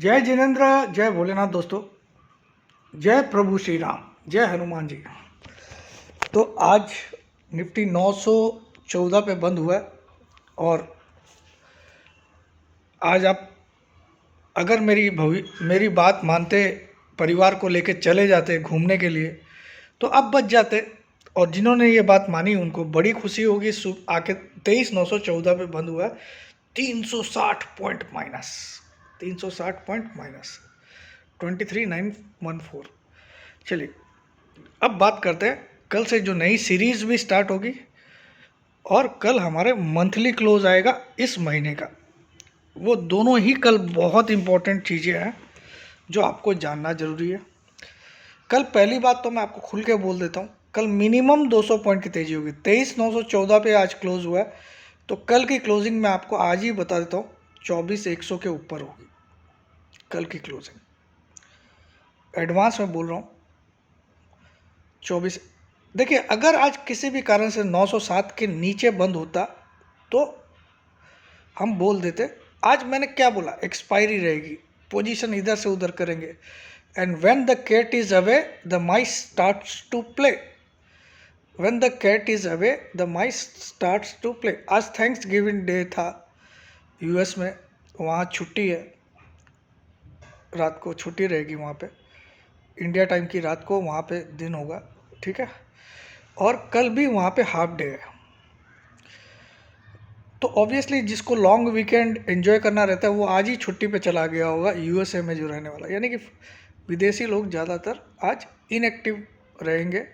जय जिनेन्द्र, जय भोलेनाथ दोस्तों, जय प्रभु श्री राम, जय हनुमान जी। तो आज निफ्टी 914 पे बंद हुआ है। और आज आप अगर मेरी बात मानते, परिवार को लेके चले जाते घूमने के लिए, तो अब बच जाते। और जिन्होंने ये बात मानी उनको बड़ी खुशी होगी। आके 23,914 पे बंद हुआ है। 360 पॉइंट माइनस, 360 पॉइंट माइनस 23,914। चलिए अब बात करते हैं, कल से जो नई सीरीज भी स्टार्ट होगी और कल हमारे मंथली क्लोज आएगा इस महीने का। वो दोनों ही कल बहुत इंपॉर्टेंट चीज़ें हैं जो आपको जानना ज़रूरी है। कल पहली बात तो मैं आपको खुल के बोल देता हूँ, कल मिनिमम 200 पॉइंट की तेज़ी होगी। 23,914 पे आज क्लोज हुआ है, तो कल की क्लोजिंग मैं आपको आज ही बता देता हूँ 24,100 के ऊपर होगी कल की क्लोजिंग। एडवांस में बोल रहा हूँ 24। देखिए, अगर आज किसी भी कारण से 907 के नीचे बंद होता तो हम बोल देते। आज मैंने क्या बोला, एक्सपायरी रहेगी, पोजीशन इधर से उधर करेंगे। And when the cat is away the mice starts to play. When the cat is away the mice starts to play. आज थैंक्स गिविंग डे था यूएस में, वहाँ छुट्टी है, रात को छुट्टी रहेगी वहाँ पे। इंडिया टाइम की रात को वहाँ पे दिन होगा, ठीक है। और कल भी वहाँ पे हाफ डे है। तो ऑब्वियसली जिसको लॉन्ग वीकेंड एंजॉय करना रहता है वो आज ही छुट्टी पे चला गया होगा यूएसए में जो रहने वाला, यानी कि विदेशी लोग ज़्यादातर आज इनएक्टिव रहेंगे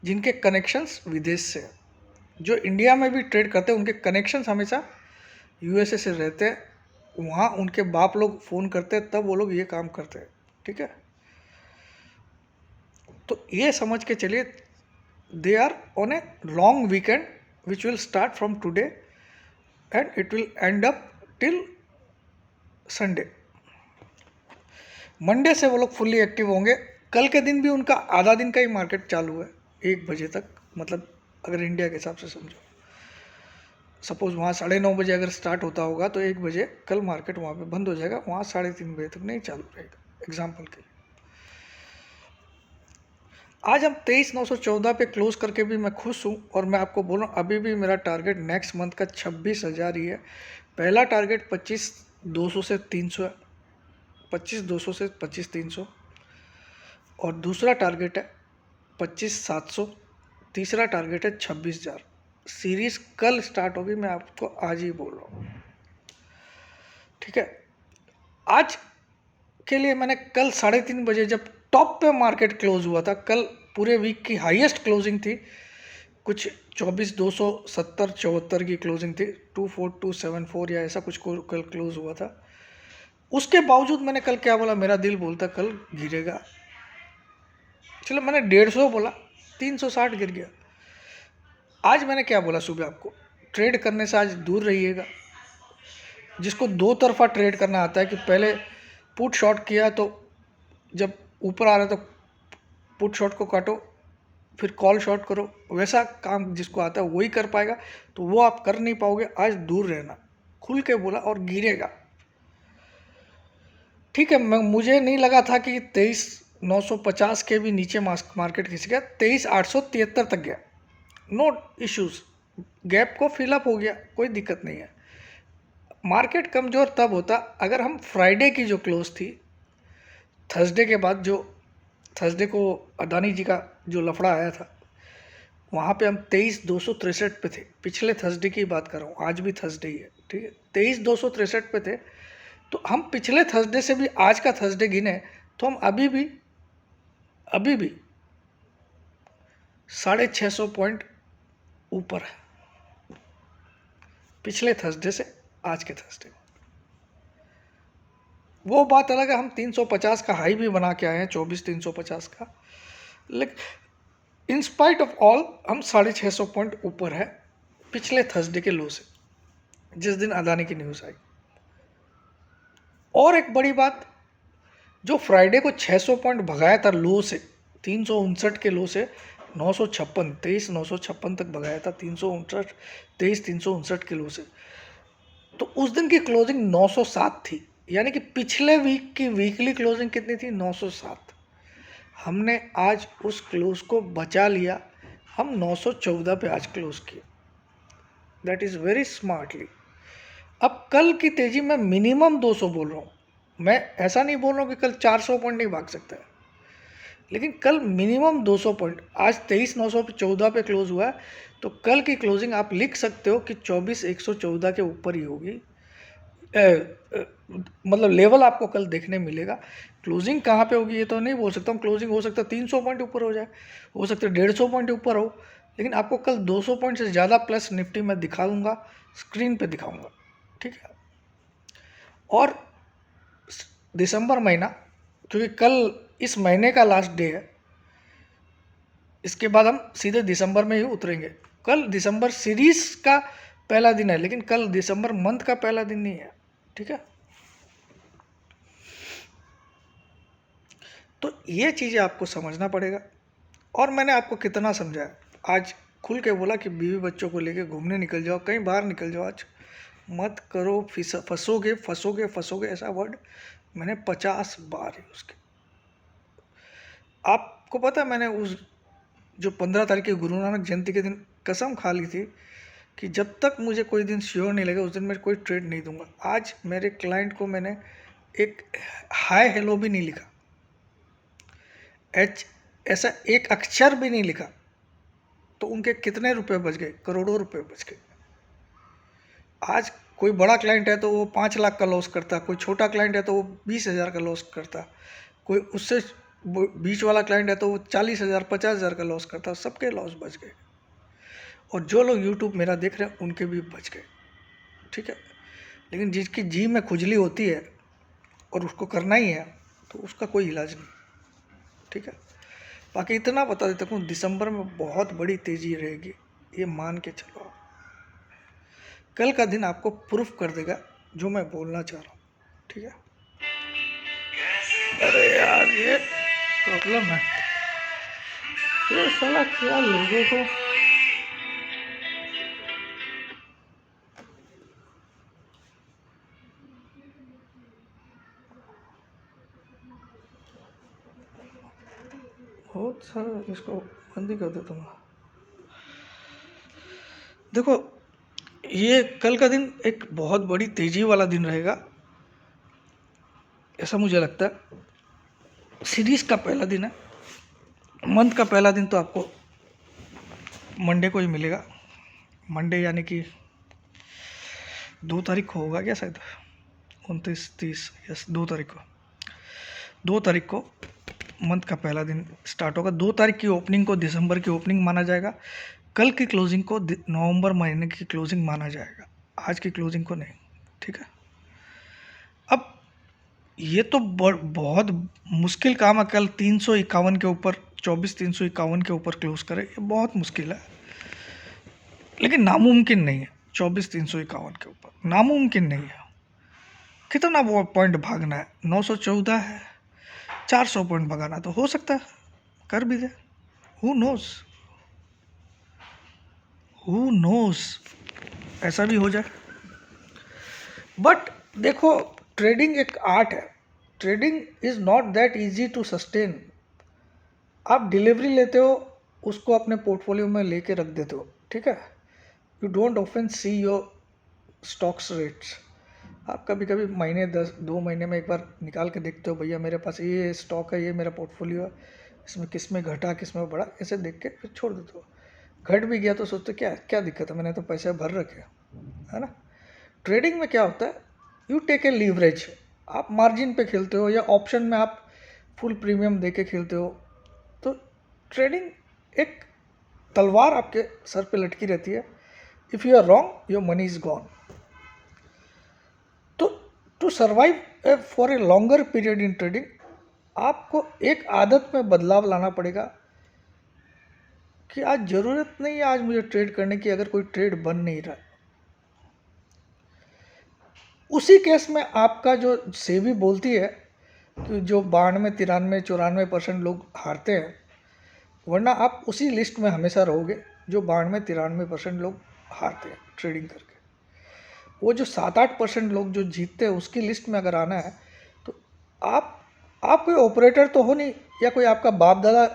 जिनके कनेक्शंस विदेश से हैं। जो इंडिया में भी ट्रेड करते हैं उनके कनेक्शंस हमेशा यूएसए से रहते हैं, वहाँ उनके बाप लोग फ़ोन करते हैं तब वो लोग ये काम करते हैं, ठीक है। तो ये समझ के चलिए, they are on a long weekend which will start from today and it will end up till Sunday. Monday से वो लोग फुल्ली एक्टिव होंगे। कल के दिन भी उनका आधा दिन का ही मार्केट चालू है 1 बजे तक, मतलब अगर इंडिया के हिसाब से समझो, सपोज वहाँ 9:30 बजे अगर स्टार्ट होता होगा तो 1 बजे कल मार्केट वहाँ पे बंद हो जाएगा, वहाँ 3:30 बजे तक नहीं चालू रहेगा, एग्जाम्पल के लिए। आज हम 23,914 पे क्लोज करके भी मैं खुश हूँ। और मैं आपको बोल रहा हूँ अभी भी मेरा टारगेट नेक्स्ट मंथ का 26,000 ही है। पहला टारगेट 25,200 से 300 है, 25,200 से 25,300। और दूसरा टारगेट है 25,700। तीसरा टारगेट है 26,000। सीरीज कल स्टार्ट होगी, मैं आपको आज ही बोल रहा हूँ, ठीक है। आज के लिए मैंने कल 3:30 बजे जब टॉप पे मार्केट क्लोज हुआ था, कल पूरे वीक की हाईएस्ट क्लोजिंग थी, कुछ 24,270 74 की क्लोजिंग थी, 24,274 या ऐसा कुछ कल क्लोज हुआ था। उसके बावजूद मैंने कल क्या बोला, मेरा दिल बोलता कल गिरेगा, चलो मैंने 150 बोला, 360 गिर गया। आज मैंने क्या बोला सुबह आपको, ट्रेड करने से आज दूर रहिएगा। जिसको दो तरफा ट्रेड करना आता है कि पहले पुट शॉर्ट किया तो जब ऊपर आ रहा तो पुट शॉर्ट को काटो, फिर कॉल शॉर्ट करो, वैसा काम जिसको आता है वही कर पाएगा। तो वो आप कर नहीं पाओगे। आज दूर रहना, खुल के बोला, और गिरेगा, ठीक है। मुझे नहीं लगा था कि 23,950 के भी नीचे मार्केट खिंच गया, 23,873 तक गया, नो इश्यूज, गैप को फिलअप हो गया, कोई दिक्कत नहीं है। मार्केट कमज़ोर तब होता अगर हम फ्राइडे की जो क्लोज थी, थर्सडे के बाद जो थर्सडे को अदानी जी का जो लफड़ा आया था, वहाँ पे हम 23,263 पे थे। पिछले थर्सडे की बात कर रहा हूँ, आज भी थर्सडे ही है, ठीक है। 23,263 पे थे, तो हम पिछले थर्सडे से भी आज का थर्सडे गिने तो हम अभी भी 650 पॉइंट ऊपर है पिछले थर्सडे से आज के थर्सडे। वो बात अलग है, हम 350 का हाई भी बना के आए हैं, 24,350 का, लेकिन इन स्पाइट ऑफ ऑल हम 650 पॉइंट ऊपर है पिछले थर्सडे के लो से, जिस दिन अदानी की न्यूज़ आई। और एक बड़ी बात, जो फ्राइडे को 600 पॉइंट भगाया था लो से, 359 के लो से 956, 23,956 तक भगाया था, 23,359 के लो से, तो उस दिन की क्लोजिंग 907 थी, यानी कि पिछले वीक की वीकली क्लोजिंग कितनी थी? 907। हमने आज उस क्लोज को बचा लिया, हम 914 पे आज क्लोज किए। That is very smartly. अब कल की तेजी में मिनिमम 200 बोल रहा हूँ, मैं ऐसा नहीं बोल रहा हूँ कि कल 400 पॉइंट नहीं भाग सकता है, लेकिन कल मिनिमम 200 पॉइंट। आज 23,914 पे क्लोज हुआ है, तो कल की क्लोजिंग आप लिख सकते हो कि 24,114 के ऊपर ही होगी। मतलब लेवल आपको कल देखने मिलेगा। क्लोजिंग कहाँ पे होगी ये तो नहीं बोल सकता हूँ। क्लोजिंग हो सकता है 300 पॉइंट ऊपर हो जाए, हो सकता है 150 पॉइंट ऊपर हो, लेकिन आपको कल 200 पॉइंट से ज़्यादा प्लस निफ्टी में दिखा दूंगा, स्क्रीन पे दिखाऊंगा, ठीक है। और दिसंबर महीना, क्योंकि कल इस महीने का लास्ट डे है, इसके बाद हम सीधे दिसंबर में ही उतरेंगे। कल दिसंबर सीरीज का पहला दिन है, लेकिन कल दिसंबर मंथ का पहला दिन नहीं है, ठीक है। तो ये चीज़ें आपको समझना पड़ेगा। और मैंने आपको कितना समझाया, आज खुल के बोला कि बीवी बच्चों को लेके घूमने निकल जाओ, कहीं बाहर निकल जाओ, आज मत करो, फंसोगे फंसोगे फंसोगे, ऐसा वर्ड मैंने 50 बार यूज़ किया। आपको पता है मैंने उस जो 15 तारीख की गुरु नानक जयंती के दिन कसम खा ली थी कि जब तक मुझे कोई दिन श्योर नहीं लगे उस दिन मैं कोई ट्रेड नहीं दूंगा। आज मेरे क्लाइंट को मैंने एक हाय हेलो भी नहीं लिखा, एच ऐसा एक अक्षर भी नहीं लिखा, तो उनके कितने रुपए बच गए? करोड़ों रुपए बच गए। आज कोई बड़ा क्लाइंट है तो वो 5 लाख का लॉस करता, कोई छोटा क्लाइंट है तो वो 20,000 का लॉस करता, कोई उससे बीच वाला क्लाइंट है तो वो 40,000 50,000 का लॉस करता, सबके लॉस बच गए। और जो लोग यूट्यूब मेरा देख रहे हैं उनके भी बच गए, ठीक है। लेकिन जिसकी जी में खुजली होती है और उसको करना ही है तो उसका कोई इलाज नहीं, ठीक है। बाकी इतना बता देता हूँ, दिसंबर में बहुत बड़ी तेज़ी रहेगी, ये मान के चलो। कल का दिन आपको प्रूफ कर देगा जो मैं बोलना चाह रहा हूँ, ठीक है। अरे यार ये प्रॉब्लम है, ये साला क्या लोगों को बहुत सारा, इसको बंद ही कर देता हूँ। देखो ये कल का दिन एक बहुत बड़ी तेजी वाला दिन रहेगा, ऐसा मुझे लगता है। सीरीज का पहला दिन है, मंथ का पहला दिन तो आपको मंडे को ही मिलेगा। मंडे यानी कि 2 तारीख को होगा क्या, शायद 29 30, यस 2 तारीख को। 2 तारीख को मंथ का पहला दिन स्टार्ट होगा। 2 तारीख की ओपनिंग को दिसंबर की ओपनिंग माना जाएगा, कल की क्लोजिंग को नवंबर महीने की क्लोजिंग माना जाएगा, आज की क्लोजिंग को नहीं, ठीक है। अब ये तो बहुत मुश्किल काम है, कल 351 के ऊपर 24,351 के ऊपर क्लोज करे, ये बहुत मुश्किल है, लेकिन नामुमकिन नहीं है। 24,351 के ऊपर नामुमकिन नहीं है। कितना वो पॉइंट भागना है? 914 है, 400 पॉइंट भगाना तो हो सकता है, कर भी दे। हु नोज ऐसा भी हो जाए। बट देखो ट्रेडिंग एक आर्ट है, trading is not that easy to sustain. आप डिलीवरी लेते हो, उसको अपने पोर्टफोलियो में लेके रख देते हो, ठीक है। You don't often see your stocks rates. आप कभी कभी महीने 2 महीने में एक बार निकाल के देखते हो, भैया मेरे पास ये स्टॉक है, ये मेरा पोर्टफोलियो है, इसमें किस में घटा किस में बढ़ा, ऐसे देख के फिर छोड़ देते हो। घट भी गया तो सोचते क्या क्या दिक्कत है, मैंने तो पैसे भर रखे है ना। ट्रेडिंग में क्या होता है, यू टेक ए लीवरेज, आप मार्जिन पे खेलते हो या ऑप्शन में आप फुल प्रीमियम दे के खेलते हो। तो ट्रेडिंग एक तलवार आपके सर पे लटकी रहती है, if you are wrong your money is gone. तो to survive for a longer period in trading आपको एक आदत में बदलाव लाना पड़ेगा कि आज ज़रूरत नहीं है आज मुझे ट्रेड करने की, अगर कोई ट्रेड बन नहीं रहा। उसी केस में आपका जो सेबी बोलती है कि जो 92 93 94% लोग हारते हैं, वरना आप उसी लिस्ट में हमेशा रहोगे जो 92 93% लोग हारते हैं ट्रेडिंग करके। वो जो 7-8% लोग जो जीतते हैं उसकी लिस्ट में अगर आना है तो आप कोई ऑपरेटर तो हो नहीं, या कोई आपका बाप दादा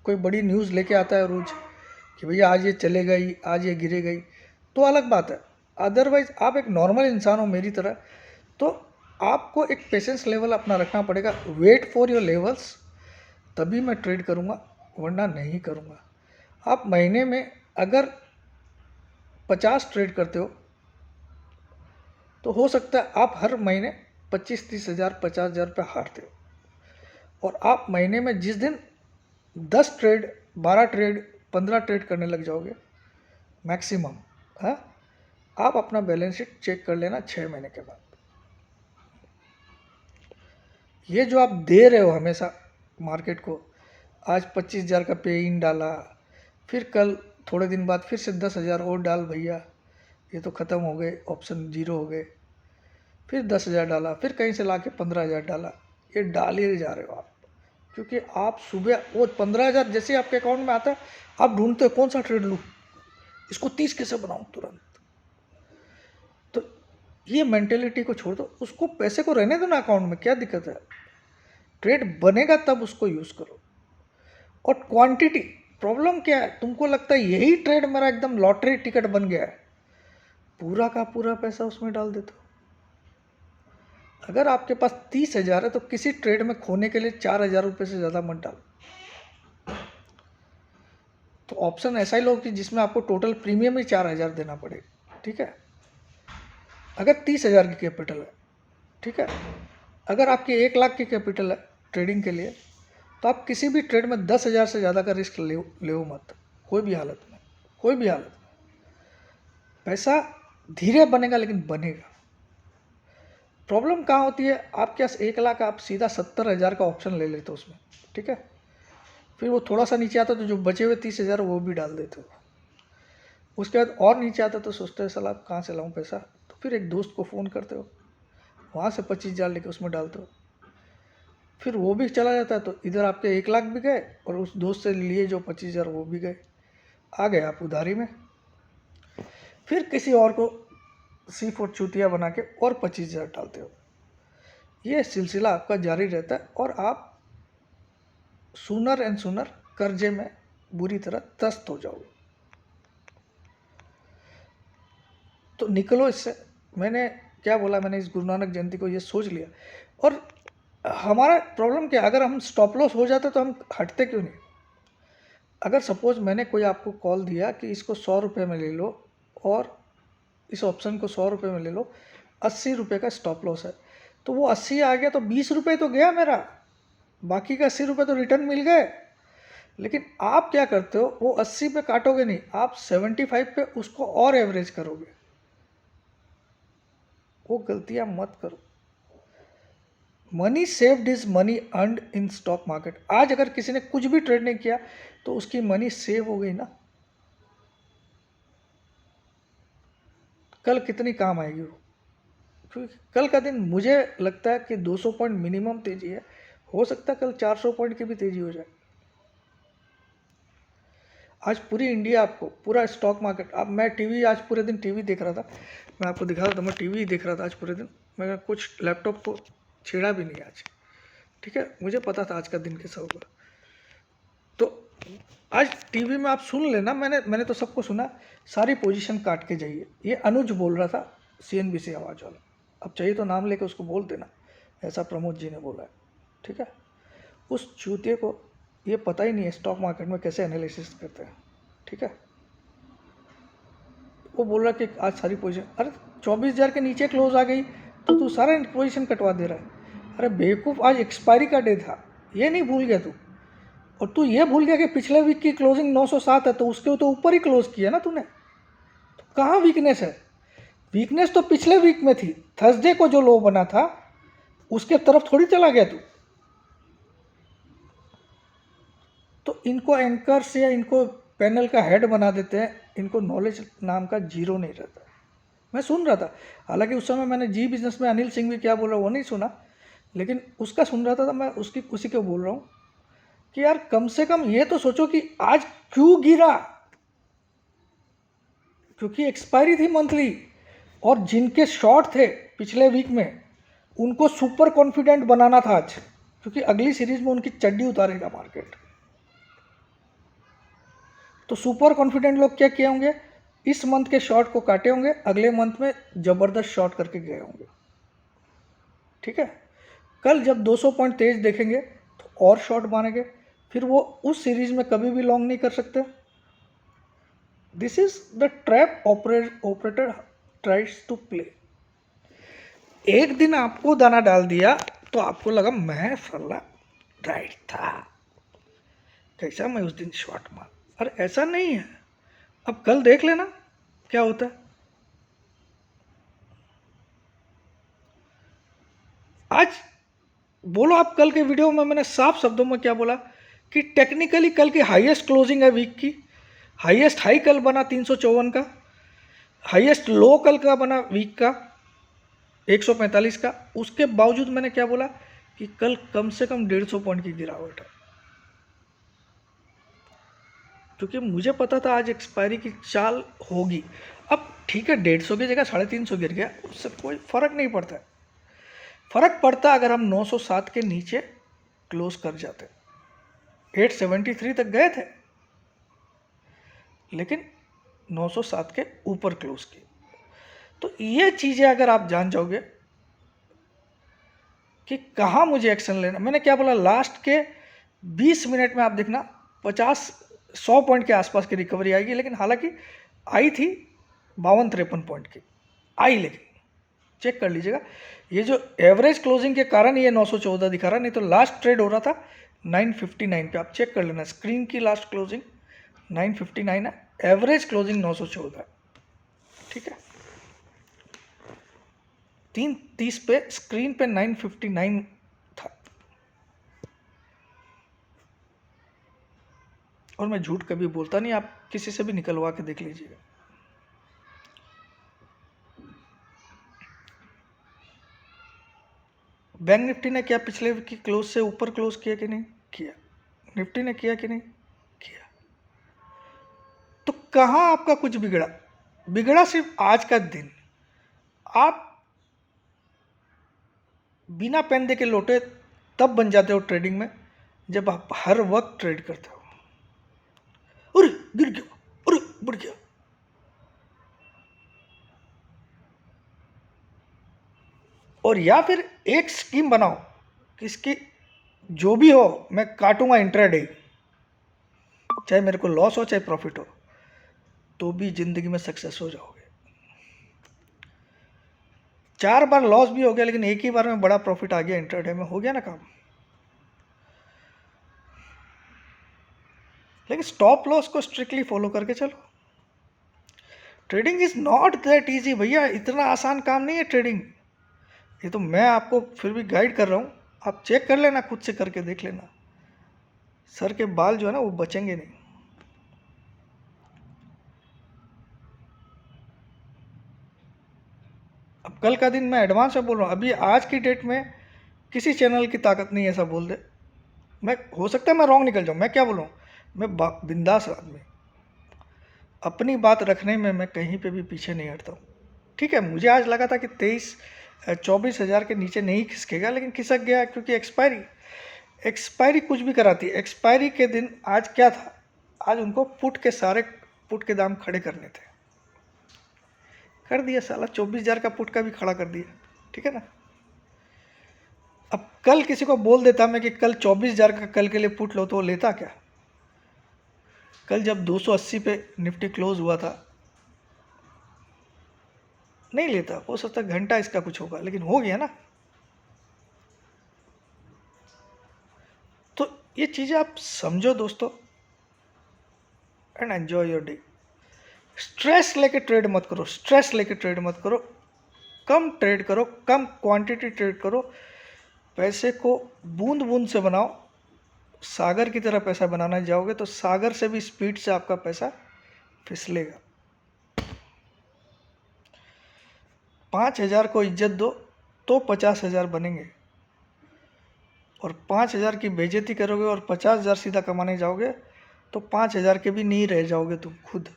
कोई बड़ी न्यूज़ लेके आता है रोज़ कि भैया आज ये चले गई, आज ये गिरे गई, तो अलग बात है। अदरवाइज़ आप एक नॉर्मल इंसान हो मेरी तरह, तो आपको एक पेशेंस लेवल अपना रखना पड़ेगा। वेट फॉर योर लेवल्स, तभी मैं ट्रेड करूँगा, वरना नहीं करूँगा। आप महीने में अगर 50 ट्रेड करते हो तो हो सकता है आप हर महीने 25-30 हज़ार 50,000 रुपये हारते हो। और आप महीने में जिस दिन 10 ट्रेड 12 ट्रेड 15 ट्रेड करने लग जाओगे मैक्सिमम, हाँ, आप अपना बैलेंस शीट चेक कर लेना 6 महीने के बाद। ये जो आप दे रहे हो हमेशा मार्केट को, आज 25,000 का पे इन डाला, फिर कल थोड़े दिन बाद फिर से 10,000 और डाल भैया, ये तो ख़त्म हो गए, ऑप्शन जीरो हो गए, फिर 10,000 डाला, फिर कहीं से ला के 15,000 डाला, ये डाल ही जा रहे हो आप। क्योंकि आप सुबह वो 15,000 जैसे ही आपके अकाउंट में आता है आप ढूंढते हो कौन सा ट्रेड लूँ, इसको 30 कैसे बनाऊँ तुरंत। तो ये मेंटेलिटी को छोड़ दो, उसको पैसे को रहने दो ना अकाउंट में, क्या दिक्कत है। ट्रेड बनेगा तब उसको यूज़ करो। और क्वांटिटी, प्रॉब्लम क्या है, तुमको लगता है यही ट्रेड मेरा एकदम लॉटरी टिकट बन गया है, पूरा का पूरा पैसा उसमें डाल देते हो। अगर आपके पास 30,000 है तो किसी ट्रेड में खोने के लिए 4,000 रुपये से ज़्यादा मत डालो। तो ऑप्शन ऐसा ही लो कि जिसमें आपको टोटल प्रीमियम ही 4,000 देना पड़े, ठीक है, अगर 30,000 की कैपिटल है, ठीक है। अगर आपकी 1 लाख की कैपिटल है ट्रेडिंग के लिए, तो आप किसी भी ट्रेड में 10,000 से ज़्यादा का रिस्क ले मत, कोई भी हालत में, कोई भी हालत में। पैसा धीरे बनेगा लेकिन बनेगा। प्रॉब्लम कहाँ होती है, आपके पास 1 लाख, आप सीधा 70,000 का ऑप्शन ले लेते हो उसमें, ठीक है, फिर वो थोड़ा सा नीचे आता तो जो बचे हुए 30,000 वो भी डाल देते हो। उसके बाद और नीचे आता तो सोचते हो साला कहाँ से लाऊं पैसा, तो फिर एक दोस्त को फ़ोन करते हो, वहाँ से 25,000 लेके उसमें डालते हो, फिर वो भी चला जाता है तो इधर आपके 1 लाख भी गए और उस दोस्त से लिए जो 25,000 वो भी गए, आ गए आप उधारी में। फिर किसी और को सिर्फ और चूतिया बना के और 25,000 डालते हो। ये सिलसिला आपका जारी रहता है और आप सूनर एंड सूनर कर्जे में बुरी तरह त्रस्त हो जाओगे। तो निकलो इससे। मैंने क्या बोला, मैंने इस गुरु नानक जयंती को ये सोच लिया। और हमारा प्रॉब्लम क्या, अगर हम स्टॉप लॉस हो जाते तो हम हटते क्यों नहीं। अगर सपोज मैंने कोई आपको कॉल दिया कि इसको 100 रुपये में ले लो और इस ऑप्शन को 100 रुपये में ले लो, 80 रुपये का स्टॉप लॉस है, तो वो 80 आ गया तो 20 रुपये तो गया मेरा, बाकी का 80 रुपये तो रिटर्न मिल गए। लेकिन आप क्या करते हो, वो 80 पे काटोगे नहीं, आप 75 पे उसको और एवरेज करोगे। वो गलतियां मत करो। Money saved is money earned in stock market. आज अगर किसी ने कुछ भी ट्रेड नहीं किया तो उसकी मनी सेव हो गई ना, कल कितनी काम आएगी वो। क्योंकि कल का दिन मुझे लगता है कि 200 पॉइंट मिनिमम तेजी है, हो सकता है कल 400 पॉइंट की भी तेजी हो जाए। आज पूरी इंडिया आपको, पूरा स्टॉक मार्केट, अब मैं टीवी आज पूरे दिन टीवी देख रहा था, मैं आपको दिखा रहा था, मैं टीवी देख रहा था आज पूरे दिन, मैं कुछ लैपटॉप को छेड़ा भी नहीं आज, ठीक है, मुझे पता था आज का दिन कैसा होगा। तो आज टीवी में आप सुन लेना, मैंने तो सबको सुना, सारी पोजीशन काट के जाइए। ये अनुज बोल रहा था, CNBC आवाज़ वाला, अब चाहिए तो नाम लेके उसको बोल देना, ऐसा प्रमोद जी ने बोला है, ठीक है। उस चूतिए को ये पता ही नहीं है स्टॉक मार्केट में कैसे एनालिसिस करते हैं, ठीक है। वो बोल रहा कि आज सारी पोजीशन, अरे 24,000 के नीचे क्लोज आ गई तो तू सारा पोजीशन कटवा दे रहा है। अरे बेवकूफ़, आज एक्सपायरी का डे था, ये नहीं भूल गया तू। और तू ये भूल गया कि पिछले वीक की क्लोजिंग 907 है, तो उसके तो ऊपर ही क्लोज किया ना तूने, तो कहाँ वीकनेस है। वीकनेस तो पिछले वीक में थी, थर्सडे को जो लो बना था उसके तरफ थोड़ी चला गया तू। तो इनको एंकर से या इनको पैनल का हेड बना देते हैं, इनको नॉलेज नाम का जीरो नहीं रहता। मैं सुन रहा था, हालांकि उस समय मैंने जी बिजनेस में अनिल सिंह भी क्या बोल रहा वो नहीं सुना, लेकिन उसका सुन रहा था, तो मैं उसी को बोल रहा हूँ कि यार कम से कम ये तो सोचो कि आज क्यों गिरा, क्योंकि एक्सपायरी थी मंथली और जिनके शॉर्ट थे पिछले वीक में उनको सुपर कॉन्फिडेंट बनाना था आज, क्योंकि अगली सीरीज में उनकी चड्डी उतारेगा मार्केट। तो सुपर कॉन्फिडेंट लोग क्या किए होंगे, इस मंथ के शॉर्ट को काटे होंगे, अगले मंथ में जबरदस्त शॉर्ट करके गए होंगे। ठीक है, कल जब 200 पॉइंट तेज देखेंगे तो और शॉर्ट मानेंगे, फिर वो उस सीरीज में कभी भी लॉन्ग नहीं कर सकते। This is the trap operator tries to play. एक दिन आपको दाना डाल दिया तो आपको लगा मैं साला राइट था, कैसा मैं उस दिन शॉर्ट मार, अरे ऐसा नहीं है। अब कल देख लेना क्या होता है। आज बोलो आप, कल के वीडियो में मैंने साफ शब्दों में क्या बोला कि टेक्निकली कल की हाईएस्ट क्लोजिंग है वीक की, हाईएस्ट हाई कल बना 354 का, हाईएस्ट लो कल का बना वीक का 145 का। उसके बावजूद मैंने क्या बोला कि कल कम से कम 150 पॉइंट की गिरावट है, क्योंकि मुझे पता था आज एक्सपायरी की चाल होगी। अब ठीक है, 150 की जगह 350 गिर गया, उससे कोई फर्क नहीं पड़ता है। फर्क पड़ता अगर हम 907 के नीचे क्लोज कर जाते। 873 तक गए थे, लेकिन 907 के ऊपर क्लोज की। तो ये चीज़ें अगर आप जान जाओगे कि कहाँ मुझे एक्शन लेना, मैंने क्या बोला, लास्ट के 20 मिनट में आप देखना 50-100 पॉइंट के आसपास की रिकवरी आएगी, लेकिन हालांकि आई थी 52-53 पॉइंट की आई, लेकिन चेक कर लीजिएगा ये जो एवरेज क्लोजिंग के कारण ये 914 दिखा रहा, नहीं तो लास्ट ट्रेड हो रहा था 959 पे। आप चेक कर लेना, स्क्रीन की लास्ट क्लोजिंग 959 है, एवरेज क्लोजिंग 914 है। ठीक है, 3:30 पे स्क्रीन पे 959 था। और मैं झूठ कभी बोलता नहीं, आप किसी से भी निकलवा के देख लीजिएगा। बैंक निफ्टी ने क्या पिछले की क्लोज से ऊपर क्लोज किया कि नहीं किया? निफ्टी ने किया कि नहीं किया? तो कहां आपका कुछ बिगड़ा? बिगड़ा सिर्फ आज का दिन। आप बिना पेन दे के लौटे तब बन जाते हो ट्रेडिंग में जब आप हर वक्त ट्रेड करते हो। अरे गिर गया, अरे बढ़ गया। और या फिर एक स्कीम बनाओ कि इसकी जो भी हो मैं काटूंगा इंट्राडे, चाहे मेरे को लॉस हो चाहे प्रॉफिट हो, तो भी जिंदगी में सक्सेस हो जाओगे। 4 बार लॉस भी हो गया, लेकिन एक ही बार में बड़ा प्रॉफिट आ गया, इंट्राडे में हो गया ना काम। लेकिन स्टॉप लॉस को स्ट्रिक्टली फॉलो करके चलो। Trading is not that easy भैया, इतना आसान काम नहीं है ट्रेडिंग। ये तो मैं आपको फिर भी गाइड कर रहा हूँ, आप चेक कर लेना, खुद से करके देख लेना, सर के बाल जो है ना वो बचेंगे नहीं। अब कल का दिन मैं एडवांस में बोल रहा हूँ, अभी आज की डेट में किसी चैनल की ताकत नहीं ऐसा बोल दे। मैं हो सकता है मैं रॉन्ग निकल जाऊँ, मैं क्या बोलूँ, मैं बिंदास आदमी, अपनी बात रखने में मैं कहीं पे भी पीछे नहीं हटता हूँ। ठीक है, मुझे आज लगा था कि 24 हज़ार के नीचे नहीं खिसकेगा, लेकिन खिसक गया, क्योंकि एक्सपायरी कुछ भी कराती है। एक्सपायरी के दिन आज क्या था, आज उनको सारे पुट के दाम खड़े करने थे, कर दिया साला, 24,000 का पुट का भी खड़ा कर दिया। ठीक है ना। अब कल किसी को बोल देता मैं कि कल 24,000 का कल के लिए पुट लो, तो वो लेता क्या? कल जब 280 पे निफ्टी क्लोज हुआ था, नहीं लेता। हो सकता है घंटा इसका कुछ होगा, लेकिन हो गया ना। तो ये चीज़ें आप समझो दोस्तों, and enjoy your day. Stress लेके ट्रेड मत करो, स्ट्रेस लेके ट्रेड मत करो, कम ट्रेड करो, कम क्वांटिटी ट्रेड करो, पैसे को बूंद बूंद से बनाओ। सागर की तरह पैसा बनाना जाओगे तो सागर से भी स्पीड से आपका पैसा फिसलेगा। 5,000 को इज्जत दो तो 50,000 बनेंगे, और 5,000 की बेइज्जती करोगे और 50,000 सीधा कमाने जाओगे तो 5,000 के भी नहीं रह जाओगे तुम खुद।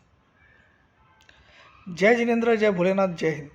जय जिनेंद्र, जय भोलेनाथ, जय हिंद।